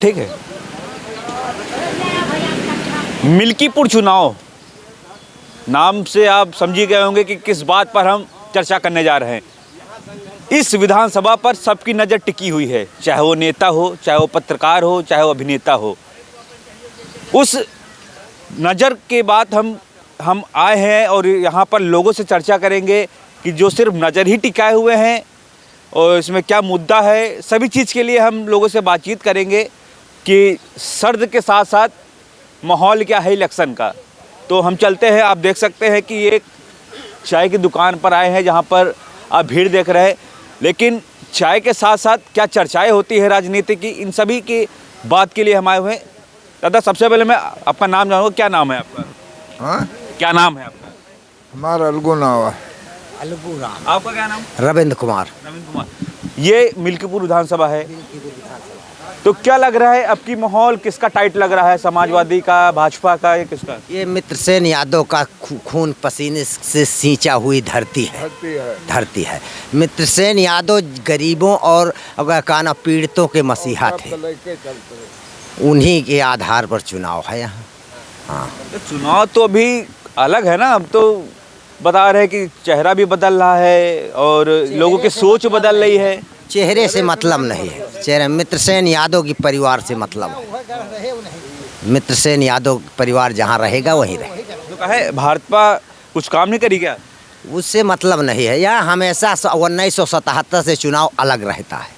ठीक है। मिल्कीपुर चुनाव नाम से आप समझी गए होंगे कि किस बात पर हम चर्चा करने जा रहे हैं। इस विधानसभा पर सबकी नज़र टिकी हुई है, चाहे वो नेता हो, चाहे वो पत्रकार हो, चाहे वो अभिनेता हो। उस नज़र के बाद हम आए हैं और यहाँ पर लोगों से चर्चा करेंगे कि जो सिर्फ नज़र ही टिकाए हुए हैं और इसमें क्या मुद्दा है। सभी चीज़ के लिए हम लोगों से बातचीत करेंगे कि सर्द के साथ साथ माहौल क्या है इलेक्शन का। तो हम चलते हैं। आप देख सकते हैं कि एक चाय की दुकान पर आए हैं जहाँ पर आप भीड़ देख रहे हैं, लेकिन चाय के साथ साथ क्या चर्चाएं होती है राजनीति की, इन सभी की बात के लिए हम आए हुए हैं। दादा, सबसे पहले मैं आपका नाम जानूँगा, क्या नाम है आपका? हाँ, क्या नाम है आपका? हमारा अलगू नाम है। अलगू राम। आपका क्या नाम? रविंद्र कुमार। रविंद्र कुमार। ये मिल्कीपुर विधानसभा है, तो क्या लग रहा है अब की माहौल किसका टाइट लग रहा है? समाजवादी का, भाजपा का, या किसका? ये मित्रसेन यादव का खून पसीने से सींचा हुई धरती है। मित्रसेन यादव गरीबों और अगर कहना पीड़ितों के मसीहा थे, उन्हीं के आधार पर चुनाव है यहाँ। हाँ, तो चुनाव तो अभी अलग है ना, अब तो बता रहे हैं कि चेहरा भी बदल रहा है और लोगों की सोच बदल रही है। चेहरे से मतलब नहीं है, चेहरे मित्रसेन यादव की परिवार से मतलब है। मित्रसेन यादव परिवार जहाँ रहेगा वहीं रहेगा। तो कहे भाजपा कुछ काम नहीं करी क्या? उससे मतलब नहीं है। यह हमेशा 1977 से चुनाव अलग रहता है।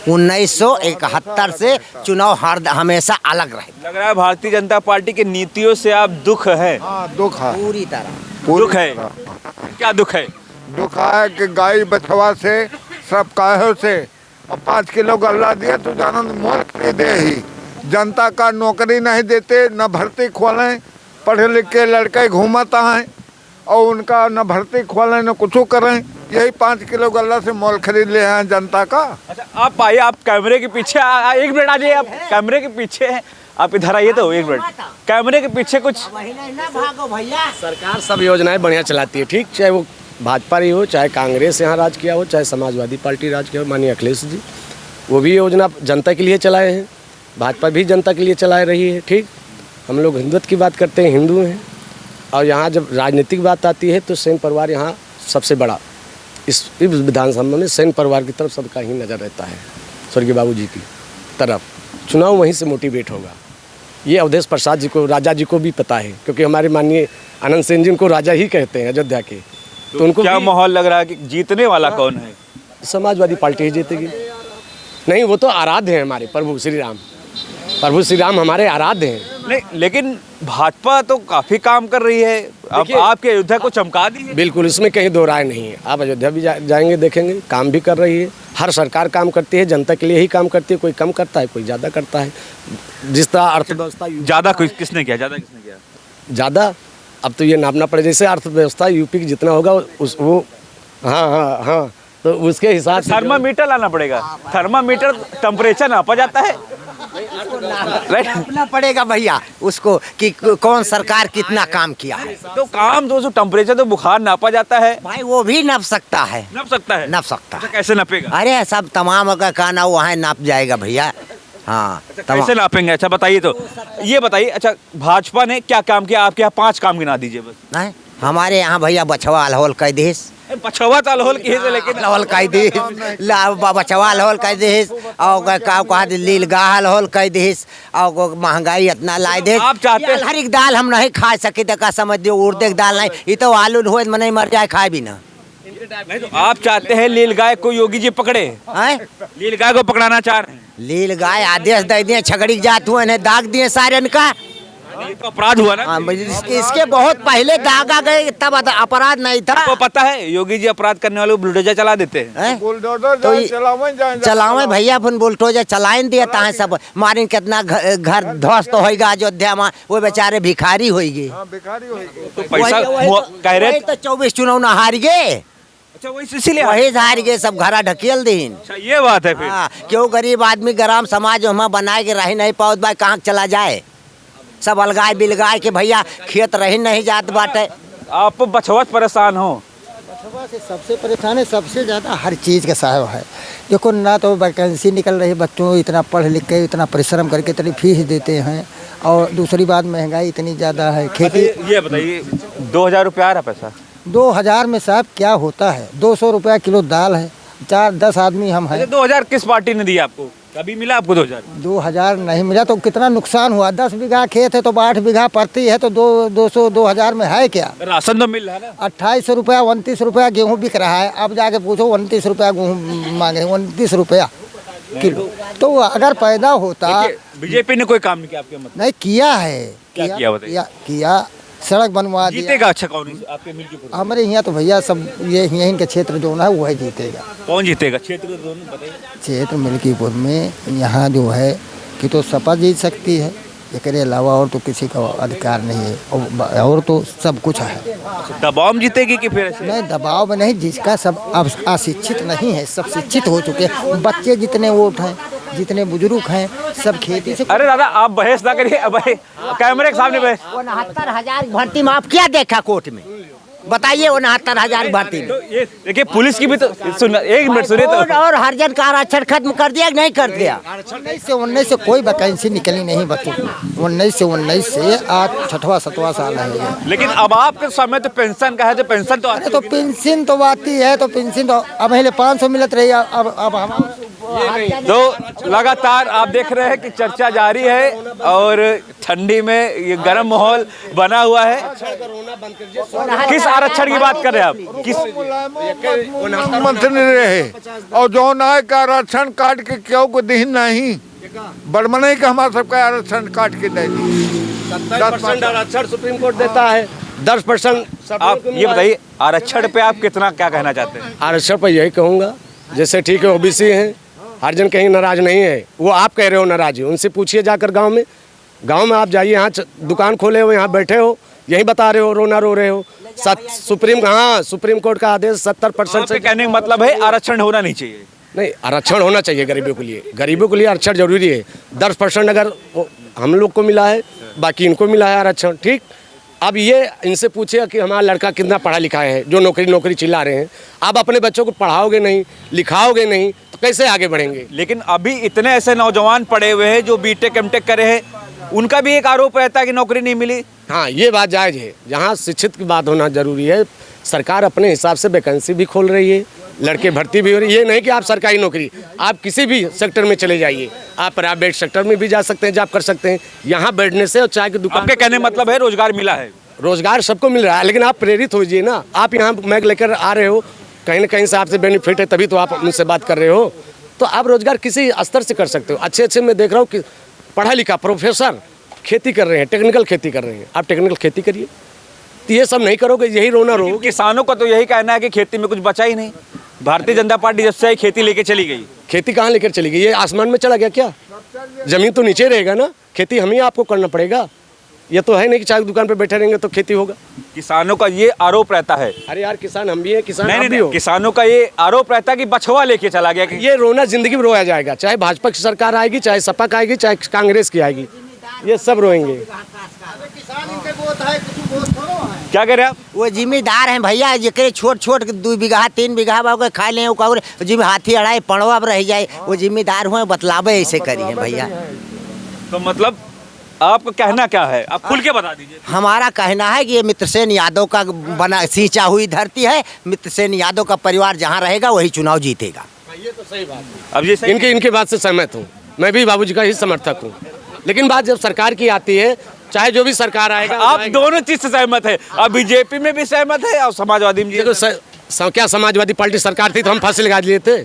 1971 से चुनाव हमेशा अलग रहता लग रहा है भारतीय जनता पार्टी की नीतियों से आप दुख है। हाँ, दुख है, पूरी तरह। दुख है। क्या दुख है? दुख है कि गाय बछवा से सब काहे से और 5 किलो गल्ला दिए तो जानो मोल खरीदे ही। जनता का नौकरी नहीं देते, न भर्ती खोलें। पढ़े लिखे लड़के घूमता हैं और उनका न भर्ती खोलें न कुछ करें। यही 5 किलो गल्ला से मोल खरीद ले हैं जनता का। अच्छा, आप आइए, आप कैमरे के पीछे एक मिनट आ जाइए। आप कैमरे के पीछे हैं, आप इधर आइए तो एक मिनट। कैमरे के पीछे कुछ सरकार सब योजनाएं बढ़िया चलाती है, ठीक, चाहे वो भाजपा ही हो, चाहे कांग्रेस यहाँ राज किया हो, चाहे समाजवादी पार्टी राज किया हो। माननीय अखिलेश जी वो भी योजना जनता के लिए चलाए हैं, भाजपा भी जनता के लिए चला रही है। ठीक, हम लोग हिंदुत्व की बात करते हैं, हिंदू हैं। और यहाँ जब राजनीतिक बात आती है तो सेन परिवार यहाँ सबसे बड़ा, इस विधानसभा में सेन परिवार की तरफ सबका ही नज़र रहता है, स्वर्गीय बाबू जी की तरफ। चुनाव वहीं से मोटिवेट होगा। ये अवधेश प्रसाद जी को, राजा जी को भी पता है, क्योंकि हमारे माननीय आनंद सेन जी को राजा ही कहते हैं अयोध्या के। तो उनको क्या माहौल लग रहा है कि जीतने वाला कौन है? समाजवादी पार्टी ही जीतेगी। नहीं, वो तो आराध्य हैं हमारे प्रभु श्री राम। प्रभु श्री राम हमारे आराध्य हैं। नहीं, लेकिन भाजपा तो काफी काम कर रही है। अब आपके अयोध्या को चमका दी है। बिल्कुल, इसमें कहीं दो राय नहीं है। आप अयोध्या भी जाएंगे देखेंगे, काम भी कर रही है। हर सरकार काम करती है, जनता के लिए ही काम करती है। कोई कम करता है, कोई ज़्यादा करता है। जिस तरह अर्थव्यवस्था ज़्यादा किसने किया? ज़्यादा अब तो ये नापना पड़े। जैसे अर्थव्यवस्था यूपी की जितना होगा वो हाँ, तो उसके हिसाब से थर्मामीटर लाना पड़ेगा। थर्मामीटर टेम्परेचर नापा जाता है, नापना पड़ेगा भैया उसको कि कौन सरकार कितना काम किया है। तो काम तो टेम्परेचर तो बुखार नापा जाता है भाई, वो भी नप सकता है। नप सकता है। अच्छा, कैसे नापेगा? अरे सब तमाम अगर कहना वहाँ नाप जाएगा भैया। हाँ, कैसे नापेंगे? अच्छा बताइए, तो ये बताइए। अच्छा, भाजपा ने क्या काम किया आपके यहाँ? 5 काम गिना दीजिए बस। नहीं, हमारे यहाँ भैया बछवा अलहोल कह देश, बछवा तो अलहोल की है, लेकिन अलहोल कह देश, बछवा अलहोल कह देश, और कहा लील गाह अलहोल कह देश, और महंगाई इतना लाए दे। आप चाहते हैं हर एक दाल हम नहीं खा सके तो का समझ दो, उड़द दाल नहीं, ये तो आलू हो नहीं मर जाए खाए भी ना। नहीं, तो आप चाहते हैं लील गाय को योगी जी पकड़े? लील गाय को पकड़ाना चाह रहे हैं? लील गाय आदेश दे दिए, छगड़ी जात हुए ने दाग दिए सारे इनका। तो अपराध हुआ ना? इसके बहुत पहले दागा गए, तब अपराध नहीं था। आपको पता है योगी जी अपराध करने वालों को बुलडोजर चला देते हैं। बुलडोजर चलावे भैया, अपन बुलडोजर चलाइन देता है सब। मारिन कितना घर ध्वस्त होगा अयोध्या में, वो बेचारे भिखारी होगी। तो पैसा कह रहे तो 24 चुनाव न हार गए। अच्छा, वही इसीलिए वही हार गए, सब घरा ढकेल दीन। अच्छा, ये बात है फिर। क्यों गरीब आदमी ग्राम समाज में बनाए के रह नहीं पाओ भाई, कहाँ चला जाए? सब अलगाए बिलगाए के भैया खेत रही नहीं जात बाटे। आप बछवा परेशान हो, बचवा से सबसे परेशान है, सबसे ज़्यादा हर चीज़ का साहब है। देखो ना तो वैकेंसी निकल रही है, बच्चों इतना पढ़ लिख के इतना परिश्रम करके इतनी फीस देते हैं, और दूसरी बात महंगाई इतनी ज़्यादा है। खेती ये बताइए 2000 रुपये आ रहा पैसा? 2000 में साहब क्या होता है? 200 रुपया किलो दाल है, 4-10 आदमी हम हैं। 2000 किस पार्टी ने दिया आपको? कभी मिला आपको 2000? 2000 नहीं मिला तो कितना नुकसान हुआ। 10 बीघा खेत है तो 8 बीघा पड़ती है, तो 2000 में है क्या? राशन तो मिल रहा है ना? 28 रुपया 29 रुपया गेहूँ बिक रहा है। अब जाके पूछो 29 रुपया गेहूँ मांगे, 29 रुपया किलो। तो अगर पैदा होता। बीजेपी ने कोई काम नहीं किया आपके मतलब? नहीं किया है। क्या किया बताइए? किया सड़क बनवा दिया। जीतेगा अच्छा कौन आपके मिलके? हमारे यहाँ तो भैया सब ये यहीं के क्षेत्र जो है वही जीतेगा। कौन जीतेगा क्षेत्र दोनों बताइए? क्षेत्र मिल्कीपुर में यहाँ जो है कि तो सपा जीत सकती है, इसके अलावा और तो किसी का अधिकार नहीं है, और तो सब कुछ है। दबाव में जीतेगी कि फिर ऐसे? नहीं दबाव में नहीं, जिसका सब अब अशिक्षित नहीं है, सब शिक्षित हो चुके हैं। बच्चे जितने वोट हैं, जितने बुजुर्ग हैं, सब खेती से। अरे दादा आप बहस ना करिए, अब कैमरे के सामने बहस। 69,000 भर्ती में आप क्या देखा कोर्ट में? बताइए 69,000 भर्ती में। तो ये देखिए पुलिस की भी तो सुन, एक मिनट सुनिए तो। और हरिजन का आरक्षण खत्म कर दिया कि नहीं कर दिया? 19 से कोई वैकेंसी निकली नहीं बच्चों को। 19 से आज 6वां-7वां साल है। लेकिन अब आपके समय तो पेंशन का है, तो पेंशन तो अरे तो पेंशन तो आती है, तो पेंशन तो अब पहले 500 मिलत रही, अब हम तो लगातार आप देख रहे हैं कि चर्चा जारी है और ठंडी में ये गर्म माहौल बना हुआ है। किस आरक्षण की बात कर रहे हैं आप? किस मंत्री रहे और जो ना का आरक्षण काट के क्यों को दी नहीं बड़मने का हमारा सबका आरक्षण काट के दे दी। 70% आरक्षण सुप्रीम कोर्ट देता है, 10% आप ये बताइए आरक्षण पे आप कितना क्या कहना चाहते हैं? आरक्षण पर यही कहूँगा, जैसे ठीक है ओबीसी हैं, हरिजन कहीं नाराज नहीं है। वो आप कह रहे हो नाराज है, उनसे पूछिए जाकर गांव में आप जाइए, यहाँ दुकान खोले हो, यहाँ बैठे हो, यही बता रहे हो, रोना रो रहे हो। सुप्रीम कोर्ट का आदेश 70% से। कहने का मतलब है आरक्षण होना नहीं चाहिए? नहीं, आरक्षण होना चाहिए गरीबों के लिए। गरीबों के लिए आरक्षण जरूरी है। 10% अगर हम लोग को मिला है, बाकी इनको मिला है आरक्षण, ठीक। अब ये इनसे पूछिए कि हमारा लड़का कितना पढ़ा लिखा है, जो नौकरी चिल्ला रहे हैं। आप अपने बच्चों को पढ़ाओगे नहीं, लिखाओगे नहीं, तो कैसे आगे बढ़ेंगे? लेकिन अभी इतने ऐसे नौजवान पढ़े हुए हैं जो बीटेक एमटेक करे हैं, उनका भी एक आरोप रहता है कि नौकरी नहीं मिली। हाँ, ये बात जायज़ है। जहाँ शिक्षित की बात होना जरूरी है, सरकार अपने हिसाब से वैकेंसी भी खोल रही है, लड़के भर्ती भी हो रही है। ये नहीं कि आप सरकारी नौकरी, आप किसी भी सेक्टर में चले जाइए, आप प्राइवेट सेक्टर में भी जा सकते हैं, जॉब कर सकते हैं। यहाँ बैठने से और चाय की दुकान। आपके कहने मतलब है रोजगार मिला है? रोजगार सबको मिल रहा है, लेकिन आप प्रेरित होइए ना। आप यहाँ मैग लेकर आ रहे हो, कहीं ना कहीं से आपसे बेनिफिट है, तभी तो आप मुझसे बात कर रहे हो। तो आप रोजगार किसी स्तर से कर सकते हो। अच्छे मैं देख रहा हूँ कि पढ़ा लिखा प्रोफेसर खेती कर रहे हैं, टेक्निकल खेती कर रहे हैं। आप टेक्निकल खेती करिए, तो ये सब नहीं करोगे, यही रोना रो। किसानों का तो यही कहना है कि खेती में कुछ बचा ही नहीं। भारतीय जनता पार्टी जब से खेती लेके चली गई, खेती कहाँ लेकर चली गई? ये आसमान में चला गया क्या? जमीन तो नीचे रहेगा ना, खेती हम ही आपको करना पड़ेगा। ये तो है नहीं कि चाय की दुकान पे बैठे रहेंगे तो खेती होगा। किसानों का ये आरोप रहता है। अरे यार, किसान हम भी हैं, किसान नहीं, आप भी हो। किसानों का ये आरोप रहता है कि बछवा लेके चला गया। ये रोना जिंदगी में रोया जाएगा, चाहे भाजपा की सरकार आएगी, चाहे सपा की आएगी, चाहे कांग्रेस की आएगी, ये सब रोएंगे। क्या कह रहे हैं आप? वो जिम्मेदार हैं भैया, जिकरे छोट 2 बीघा 3 बीघा बाबू खा लें, जिम्मे हाथी अड़ाई पड़वा रह जाए, वो जिम्मेदार हुए बतलावे ऐसे करिए भैया। तो मतलब आपका कहना क्या है? आप खुल के बता दीजिए। हमारा कहना है कि ये मित्रसेन यादव का बना सींचा हुई धरती है। मित्रसेन यादव का परिवार जहाँ रहेगा वही चुनाव जीतेगा। ये तो सही बात है। अब ये इनकी बात से सहमत हूँ, मैं भी बाबूजी का ही समर्थक हूँ। लेकिन बात जब सरकार की आती है, चाहे जो भी सरकार आएगा, आप दोनों चीज से सहमत है? अब बीजेपी में भी सहमत है और समाजवादी में? देखो क्या समाजवादी पार्टी सरकार थी तो हम फांसी लगा लिए थे?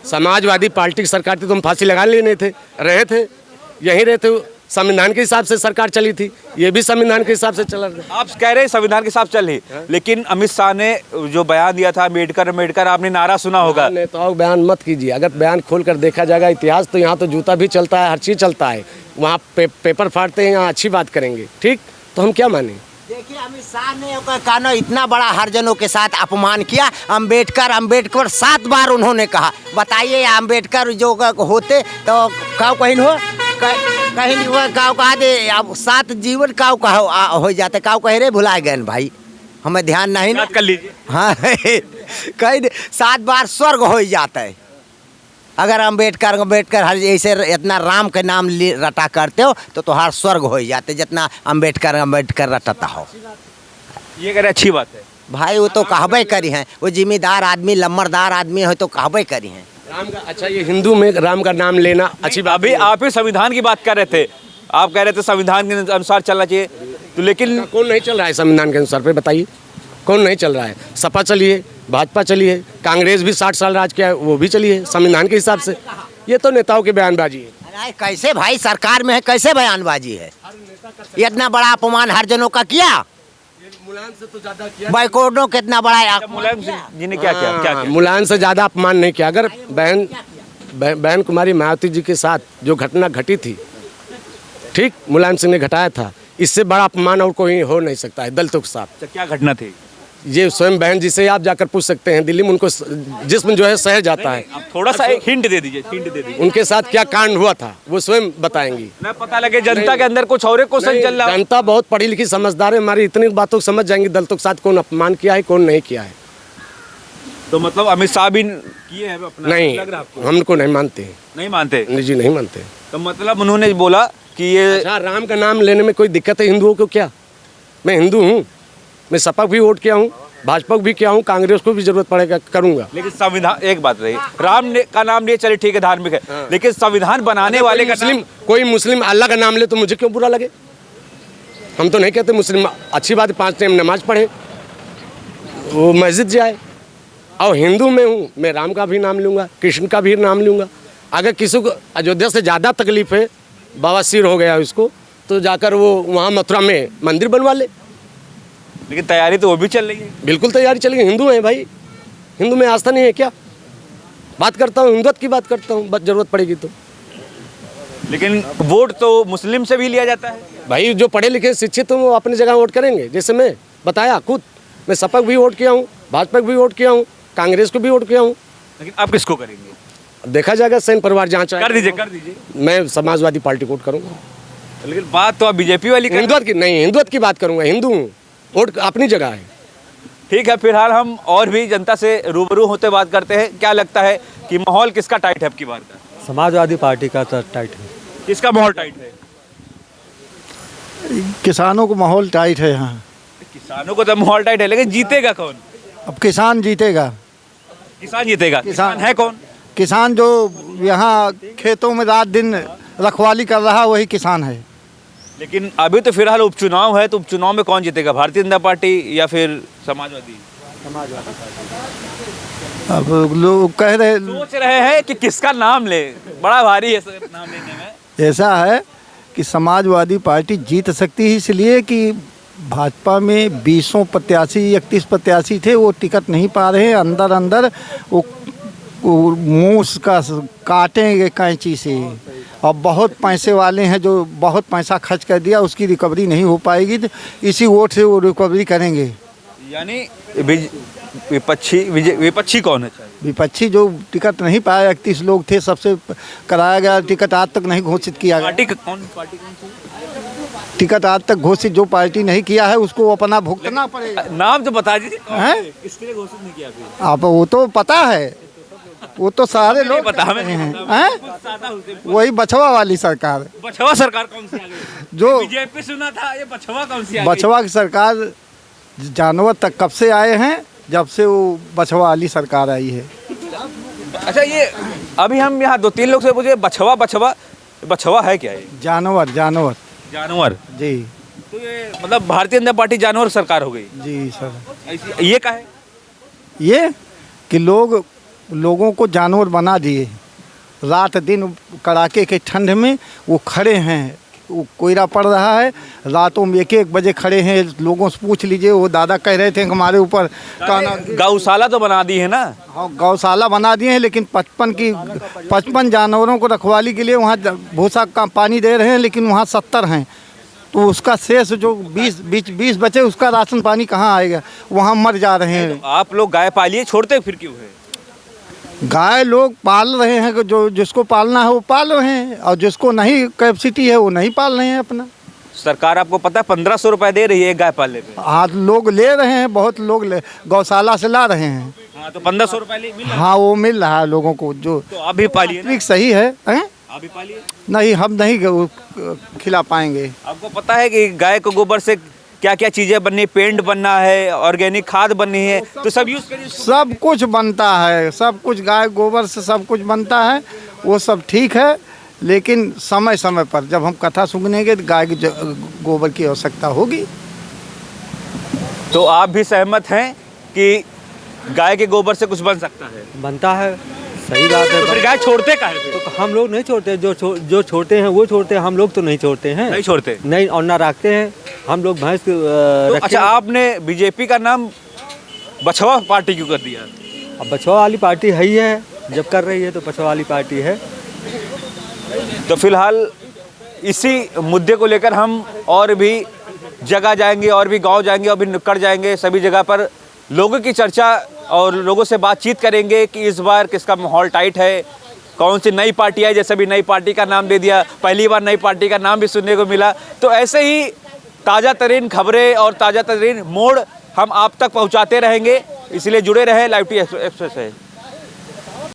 समाजवादी पार्टी की सरकार थी तो हम फांसी लगा लेने थे, रहे थे, यहीं रहे थे। संविधान के हिसाब से सरकार चली थी, ये भी संविधान के हिसाब से चल रहा है। आप कह रहे हैं संविधान के हिसाब चल रही, लेकिन अमित शाह ने जो बयान दिया था अम्बेडकर, आपने नारा सुना होगा। नेताओं बयान मत कीजिए। अगर बयान खोल कर देखा जाएगा इतिहास, तो यहाँ तो जूता भी चलता है, हर चीज़ चलता है। वहाँ पेपर फाड़ते हैं, यहाँ अच्छी बात करेंगे, ठीक। तो हम क्या माने? देखिए, अमित शाह ने कानो इतना बड़ा हरिजनों के साथ अपमान किया। अम्बेडकर 7 बार उन्होंने कहा। बताइए, अम्बेडकर जो होते तो काव कहीं हो, कहीं नहीं हुआ, काव कहा दे। अब 7 जीवन काव कहा हो जाते, काव कह रहे भुला गए भाई। हमें ध्यान नहीं ना। याद कर लीजिए। हाँ कई 7 बार स्वर्ग हो ही जाता है। अगर अम्बेडकर हर ऐसे इतना राम के नाम रटा करते हो तो तुम्हारा स्वर्ग हो ही जाते, जितना अम्बेडकर रटता हो। ये कह रहे अच्छी बात है। भाई वो तो कहबे करी हैं, वो जिम्मेदार आदमी लम्बरदार आदमी है तो कहबे करी हैं। राम का अच्छा, ये हिंदू में राम का नाम लेना अच्छी बात अभी आप ही संविधान की बात कर रहे थे, आप कह रहे थे संविधान के अनुसार चलना चाहिए, तो लेकिन कौन नहीं चल रहा है संविधान के अनुसार पे बताइए, कौन नहीं चल रहा है? सपा चलिए, भाजपा चलिए, कांग्रेस भी 60 साल राज किया है, वो भी चलिए संविधान के हिसाब से। ये तो नेताओं की बयानबाजी है। अरे कैसे भाई सरकार में है, कैसे बयानबाजी है? ये इतना बड़ा अपमान हरिजनों का किया, मुलायम से तो ज्यादा किया। बैकोर्डों का इतना बड़ा अपमान मुलायम किया। सिंह जी ने क्या किया? क्या किया? मुलायम से ज्यादा अपमान नहीं किया। अगर बहन कुमारी मायावती जी के साथ जो घटना घटी थी, ठीक, मुलायम सिंह ने घटाया था, इससे बड़ा अपमान और कोई हो नहीं सकता है दलितों के साथ। अच्छा, क्या घटना थी? ये स्वयं बहन जी से आप जाकर पूछ सकते हैं, दिल्ली में उनको जिस्म जो है सह जाता है। आप थोड़ा सा एक हिंट दे दीजिए, हिंट दे दीजिए। उनके साथ क्या कांड हुआ था वो स्वयं बताएंगी। ना पता लगे जनता के अंदर कुछ और क्वेश्चन चल रहा है। जनता बहुत पढ़ी लिखी समझदार है, हमारी इतनी बातों को समझ जाएंगी दलितों के साथ कौन अपमान किया है कौन नहीं किया है। तो मतलब अमित शाह भी किए हैं अपना? नहीं, लग रहा है आपको? हमको नहीं मानते हैं। नहीं मानते? जी नहीं मानते। तो मतलब उन्होंने बोला कि ये अच्छा, राम का नाम लेने में कोई दिक्कत है हिंदुओं को? क्या मैं हिंदू हूँ, मैं सपा भी वोट किया हूँ, भाजपा भी किया हूँ, कांग्रेस को भी जरूरत पड़ेगा करूंगा। लेकिन संविधान, एक बात रही, राम ने का नाम लिए चले ठीक है, धार्मिक है, लेकिन संविधान बनाने वाले का कोई मुस्लिम अल्लाह का नाम ले तो मुझे क्यों बुरा लगे? हम तो नहीं कहते मुस्लिम अच्छी बात है, 5 टाइम नमाज पढ़े, वो मस्जिद जाए। और हिंदू में हूँ, मैं राम का भी नाम लूँगा, कृष्ण का भी नाम लूँगा। अगर किसी को अयोध्या से ज़्यादा तकलीफ है, बवासीर हो गया उसको, तो जाकर वो वहाँ मथुरा में मंदिर बनवा ले। लेकिन तैयारी तो वो भी चल रही है। बिल्कुल तैयारी चलेगी। हिंदू हैं भाई, हिंदू में आस्था नहीं है क्या? बात करता हूँ, हिंदुत्व की बात करता हूँ, बस जरूरत पड़ेगी तो। लेकिन वोट तो मुस्लिम से भी लिया जाता है भाई जो पढ़े लिखे शिक्षित हो वो अपनी जगह वोट करेंगे। जैसे मैं बताया खुद, मैं सपा को भी वोट किया हूँ, भाजपा को भी वोट किया हूँ, कांग्रेस को भी वोट किया हूँ। लेकिन आप किसको करेंगे? देखा जाएगा, सैन परिवार जहाँ चाहे कर दीजिए। मैं समाजवादी पार्टी को वोट करूँगा। लेकिन बात तो आप बीजेपी वाली कर रहे हैं। हिंदुत्व की नहीं, हिंदुत्व की बात करूँगा। हिंदू हूँ, वोट अपनी जगह है। ठीक है, फिलहाल हम और भी जनता से रूबरू होते बात करते हैं। क्या लगता है कि माहौल किसका टाइट है अब की बार का? समाजवादी पार्टी का तो टाइट है। किसका माहौल टाइट है? किसानों को माहौल टाइट है यहाँ। किसानों को तो माहौल टाइट है, लेकिन जीतेगा कौन? अब किसान जीतेगा। किसान जीतेगा। किसान है कौन? किसान जो यहाँ खेतों में रात दिन रखवाली कर रहा वही किसान है। लेकिन अभी तो फिलहाल उपचुनाव है, तो उपचुनाव में कौन जीतेगा? भारतीय जनता पार्टी या फिर समाजवादी? अब लोग कह रहे, सोच रहे हैं कि किसका नाम ले, बड़ा भारी है सर नाम लेने में। ऐसा है कि समाजवादी पार्टी जीत सकती है इसलिए कि भाजपा में 20 प्रत्याशी 31 प्रत्याशी थे, वो टिकट नहीं पा रहे हैं। अंदर अंदर वो मुँह का काटेंगे कैंची से। और बहुत पैसे वाले हैं जो बहुत पैसा खर्च कर दिया, उसकी रिकवरी नहीं हो पाएगी, तो इसी वोट से वो रिकवरी करेंगे। यानी विपक्षी कौन है? विपक्षी जो टिकट नहीं पाए, 31 लोग थे, सबसे कराया गया टिकट, आज तक नहीं घोषित किया गया। पार्टी कौन सी? टिकट आज तक घोषित जो पार्टी नहीं किया है उसको अपना भुगतना पड़ेगा। नाम तो बता दीजिए। हैं? किसके लिए घोषित नहीं किया अभी? आप वो तो पता है, वो तो सारे नहीं लोग पता हमें। हैं। वही बछवा वाली सरकार, बछवा सरकार कौन सी आ गई? जो बीजेपी सुना था, ये बछवा कौन सी आ गई? बछवा की सरकार जानवर तक कब से आए हैं, जब से वो बछवा वाली सरकार आई है। अच्छा, ये अभी हम यहाँ 2-3 लोग से पूछे, बछवा है क्या? ये जानवर जानवर जानवर जी। तो ये मतलब भारतीय जनता पार्टी जानवर सरकार हो गई? जी सर। ये का है? ये कि लोगों को जानवर बना दिए। रात दिन कड़ाके के ठंड में वो खड़े हैं, वो कोयला पड़ रहा है, रातों में 1-1 बजे खड़े हैं। लोगों से पूछ लीजिए, वो दादा कह रहे थे कि हमारे ऊपर गौशाला तो बना दी है ना। हाँ, गौशाला बना दिए हैं, लेकिन 55 जानवरों को रखवाली के लिए वहाँ भूसा का पानी दे रहे हैं, लेकिन वहाँ 70 हैं। तो उसका शेष जो 20 बचे, उसका राशन पानी कहाँ आएगा? वहाँ मर जा रहे हैं। तो आप लोग गाय पालिए, छोड़ते फिर क्यों है? गाय लोग पाल रहे हैं, जो जिसको पालना है वो पाल रहे हैं, और जिसको नहीं कैपेसिटी है वो नहीं पाल रहे हैं अपना। सरकार आपको पता है 1500 रुपए दे रही है एक गाय पालने पे। हाँ लोग ले रहे हैं, बहुत लोग गौशाला से ला रहे हैं। हाँ तो 1500 रुपए मिल रहा है। हाँ वो मिल रहा है लोगों को जो तो आप भी पालिए ना। ठीक सही है, हैं? आप भी पालिए। नहीं हम नहीं खिला पाएंगे। आपको पता है कि गाय के गोबर से क्या क्या चीजें बननी, पेंट बनना है, ऑर्गेनिक खाद बननी है, तो सब यूज करिए। सब कुछ बनता है, सब कुछ गाय गोबर से सब कुछ बनता है, वो सब ठीक है। लेकिन समय समय पर जब हम कथा सुनेंगे तो गाय के गोबर की आवश्यकता होगी। तो आप भी सहमत हैं कि गाय के गोबर से कुछ बन सकता है? बनता है, सही बात है। तो फिर गाय छोड़ते काहे फिर? तो हम लोग नहीं छोड़ते, जो छोड़ते हैं वो छोड़ते हैं, हम लोग तो नहीं छोड़ते हैं। नहीं छोड़ते? नहीं, और ना रखते हैं हम लोग भैंस तो अच्छा, आपने बीजेपी का नाम बछवा पार्टी क्यों कर दिया? अब बछवा वाली पार्टी है ही है, जब कर रही है तो बछवा वाली पार्टी है। तो फिलहाल इसी मुद्दे को लेकर हम और भी जगह जाएंगे, और भी गांव जाएंगे, और भी नुक्कड़ जाएंगे, सभी जगह पर लोगों की चर्चा और लोगों से बातचीत करेंगे कि इस बार किसका माहौल टाइट है, कौन सी नई पार्टी है। जैसे भी नई पार्टी का नाम दे दिया, पहली बार नई पार्टी का नाम भी सुनने को मिला। तो ऐसे ही ताज़ा तरीन खबरें और ताज़ा तरीन मोड़ हम आप तक पहुंचाते रहेंगे, इसलिए जुड़े रहे लाइव टी एक्सप्रेस है।